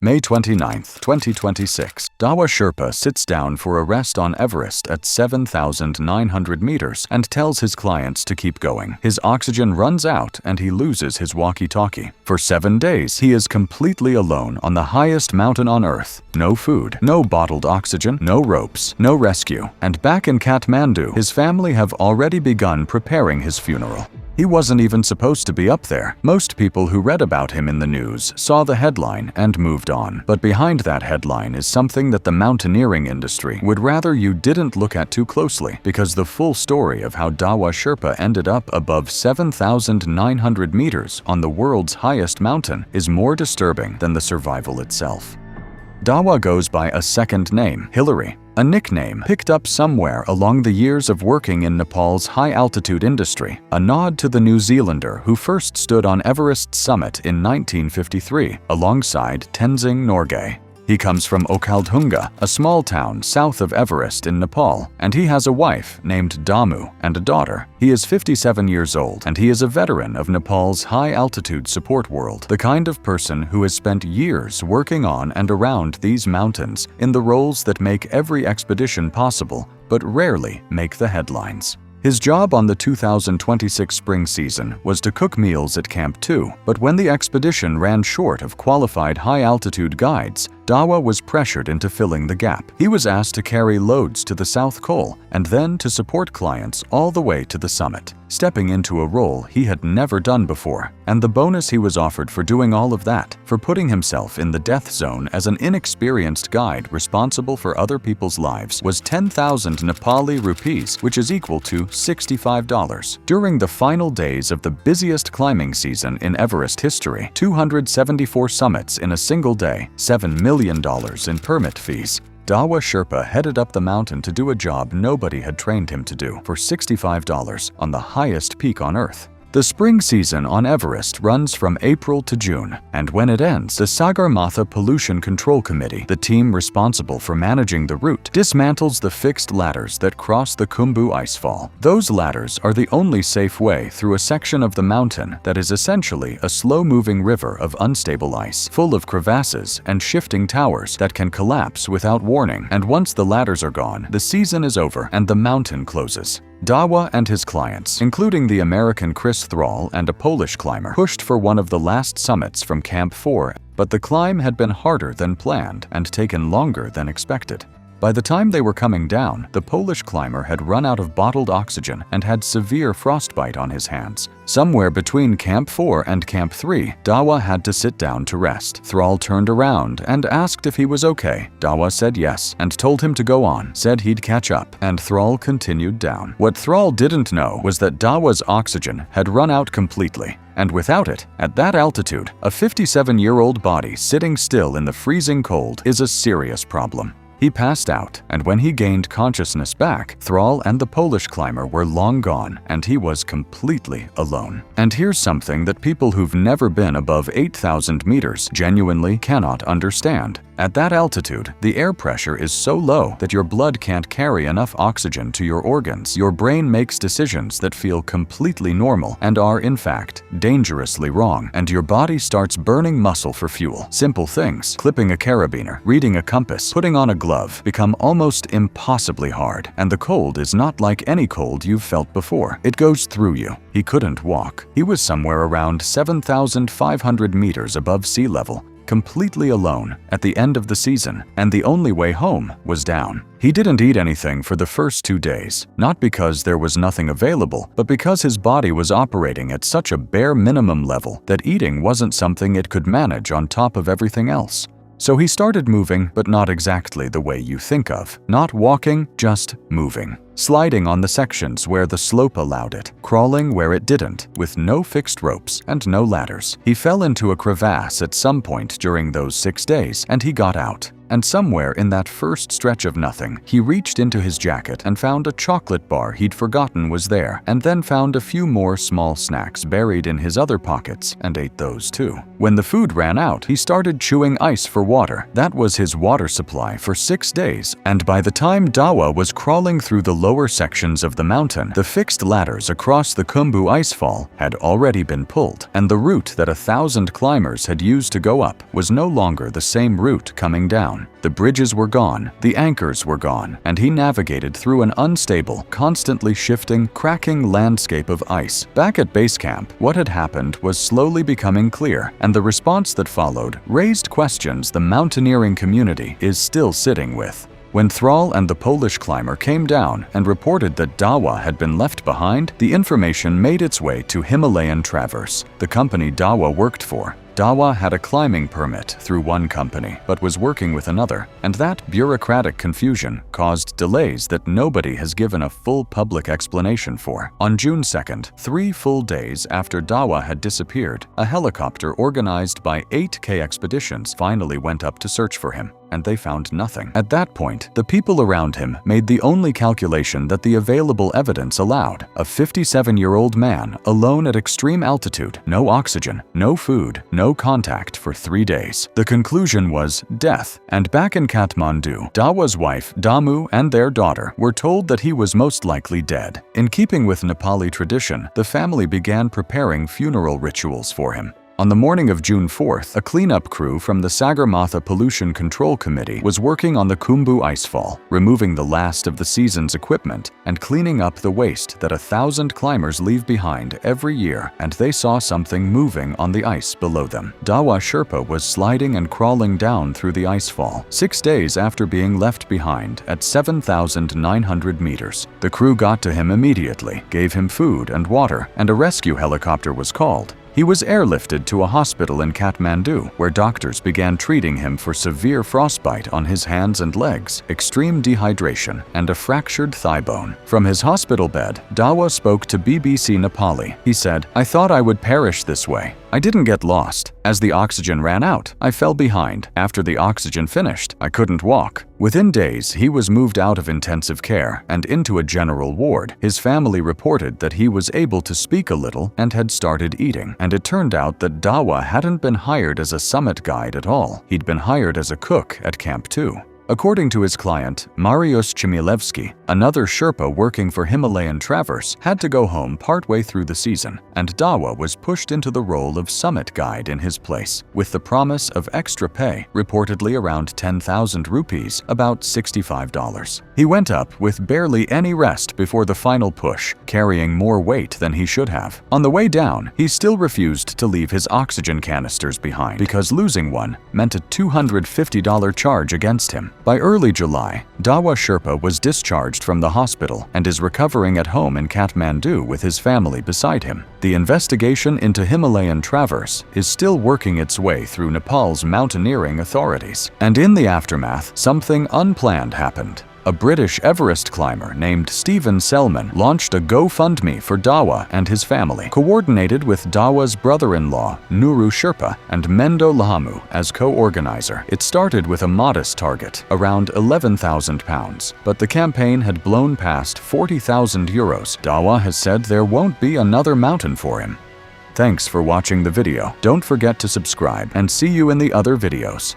May 29, 2026. Dawa Sherpa sits down for a rest on Everest at 7,900 meters and tells his clients to keep going. His oxygen runs out and he loses his walkie-talkie. For 7 days, he is completely alone on the highest mountain on Earth. No food, no bottled oxygen, no ropes, no rescue. And back in Kathmandu, his family have already begun preparing his funeral. He wasn't even supposed to be up there. Most people who read about him in the news saw the headline and moved on. But behind that headline is something that the mountaineering industry would rather you didn't look at too closely, because the full story of how Dawa Sherpa ended up above 7,900 meters on the world's highest mountain is more disturbing than the survival itself. Dawa goes by a second name, Hillary, a nickname picked up somewhere along the years of working in Nepal's high-altitude industry, a nod to the New Zealander who first stood on Everest's summit in 1953 alongside Tenzing Norgay. He comes from Okaldhunga, a small town south of Everest in Nepal, and he has a wife named Damu and a daughter. He is 57 years old, and he is a veteran of Nepal's high-altitude support world, the kind of person who has spent years working on and around these mountains in the roles that make every expedition possible, but rarely make the headlines. His job on the 2026 spring season was to cook meals at Camp 2, but when the expedition ran short of qualified high-altitude guides, Dawa was pressured into filling the gap. He was asked to carry loads to the South Col and then to support clients all the way to the summit, stepping into a role he had never done before. And the bonus he was offered for doing all of that, for putting himself in the death zone as an inexperienced guide responsible for other people's lives, was 10,000 Nepali rupees, which is equal to $65. During the final days of the busiest climbing season in Everest history, 274 summits in a single day, $7 million in permit fees, Dawa Sherpa headed up the mountain to do a job nobody had trained him to do for $65 on the highest peak on Earth. The spring season on Everest runs from April to June, and when it ends, the Sagarmatha Pollution Control Committee, the team responsible for managing the route, dismantles the fixed ladders that cross the Khumbu icefall. Those ladders are the only safe way through a section of the mountain that is essentially a slow-moving river of unstable ice, full of crevasses and shifting towers that can collapse without warning. And once the ladders are gone, the season is over and the mountain closes. Dawa and his clients, including the American Chris Thrall and a Polish climber, pushed for one of the last summits from Camp 4, but the climb had been harder than planned and taken longer than expected. By the time they were coming down, the Polish climber had run out of bottled oxygen and had severe frostbite on his hands. Somewhere between Camp 4 and Camp 3, Dawa had to sit down to rest. Thrall turned around and asked if he was okay. Dawa said yes and told him to go on, said he'd catch up, and Thrall continued down. What Thrall didn't know was that Dawa's oxygen had run out completely. And without it, at that altitude, a 57-year-old body sitting still in the freezing cold is a serious problem. He passed out, and when he gained consciousness back, Thrall and the Polish climber were long gone, and he was completely alone. And here's something that people who've never been above 8,000 meters genuinely cannot understand. At that altitude, the air pressure is so low that your blood can't carry enough oxygen to your organs. Your brain makes decisions that feel completely normal and are, in fact, dangerously wrong, and your body starts burning muscle for fuel. Simple things, clipping a carabiner, reading a compass, putting on a glove, become almost impossibly hard, and the cold is not like any cold you've felt before. It goes through you. He couldn't walk. He was somewhere around 7,500 meters above sea level, completely alone at the end of the season, and the only way home was down. He didn't eat anything for the first 2 days, not because there was nothing available, but because his body was operating at such a bare minimum level that eating wasn't something it could manage on top of everything else. So he started moving, but not exactly the way you think of. Not walking, just moving. Sliding on the sections where the slope allowed it, crawling where it didn't, with no fixed ropes and no ladders. He fell into a crevasse at some point during those 6 days, and he got out. And somewhere in that first stretch of nothing, he reached into his jacket and found a chocolate bar he'd forgotten was there, and then found a few more small snacks buried in his other pockets and ate those too. When the food ran out, he started chewing ice for water. That was his water supply for 6 days, and by the time Dawa was crawling through the lower sections of the mountain, the fixed ladders across the Khumbu icefall had already been pulled, and the route that 1,000 climbers had used to go up was no longer the same route coming down. The bridges were gone, the anchors were gone, and he navigated through an unstable, constantly shifting, cracking landscape of ice. Back at base camp, what had happened was slowly becoming clear, and the response that followed raised questions the mountaineering community is still sitting with. When Thrall and the Polish climber came down and reported that Dawa had been left behind, the information made its way to Himalayan Traverse, the company Dawa worked for. Dawa had a climbing permit through one company, but was working with another, and that bureaucratic confusion caused delays that nobody has given a full public explanation for. On June 2nd, 3 full days after Dawa had disappeared, a helicopter organized by 8K Expeditions finally went up to search for him, and they found nothing. At that point, the people around him made the only calculation that the available evidence allowed: a 57-year-old man alone at extreme altitude, no oxygen, no food, no contact for 3 days. The conclusion was death, and back in Kathmandu, Dawa's wife, Damu, and their daughter were told that he was most likely dead. In keeping with Nepali tradition, the family began preparing funeral rituals for him. On the morning of June 4th, a cleanup crew from the Sagarmatha Pollution Control Committee was working on the Khumbu icefall, removing the last of the season's equipment and cleaning up the waste that 1,000 climbers leave behind every year, and they saw something moving on the ice below them. Dawa Sherpa was sliding and crawling down through the icefall, 6 days after being left behind at 7,900 meters. The crew got to him immediately, gave him food and water, and a rescue helicopter was called. He was airlifted to a hospital in Kathmandu, where doctors began treating him for severe frostbite on his hands and legs, extreme dehydration, and a fractured thigh bone. From his hospital bed, Dawa spoke to BBC Nepali. He said, "I thought I would perish this way. I didn't get lost. As the oxygen ran out, I fell behind. After the oxygen finished, I couldn't walk." Within days, he was moved out of intensive care and into a general ward. His family reported that he was able to speak a little and had started eating, and it turned out that Dawa hadn't been hired as a summit guide at all. He'd been hired as a cook at Camp 2. According to his client, Mariusz Chmielewski, another Sherpa working for Himalayan Traverse, had to go home partway through the season, and Dawa was pushed into the role of summit guide in his place, with the promise of extra pay, reportedly around 10,000 rupees, about $65. He went up with barely any rest before the final push, carrying more weight than he should have. On the way down, he still refused to leave his oxygen canisters behind, because losing one meant a $250 charge against him. By early July, Dawa Sherpa was discharged from the hospital and is recovering at home in Kathmandu with his family beside him. The investigation into Himalayan Traverse is still working its way through Nepal's mountaineering authorities. And in the aftermath, something unplanned happened. A British Everest climber named Stephen Selman launched a GoFundMe for Dawa and his family, coordinated with Dawa's brother-in-law, Nuru Sherpa, and Mendo Lahamu as co-organizer. It started with a modest target, around £11,000, but the campaign had blown past €40,000. Dawa has said there won't be another mountain for him. Thanks for watching the video. Don't forget to subscribe, and see you in the other videos.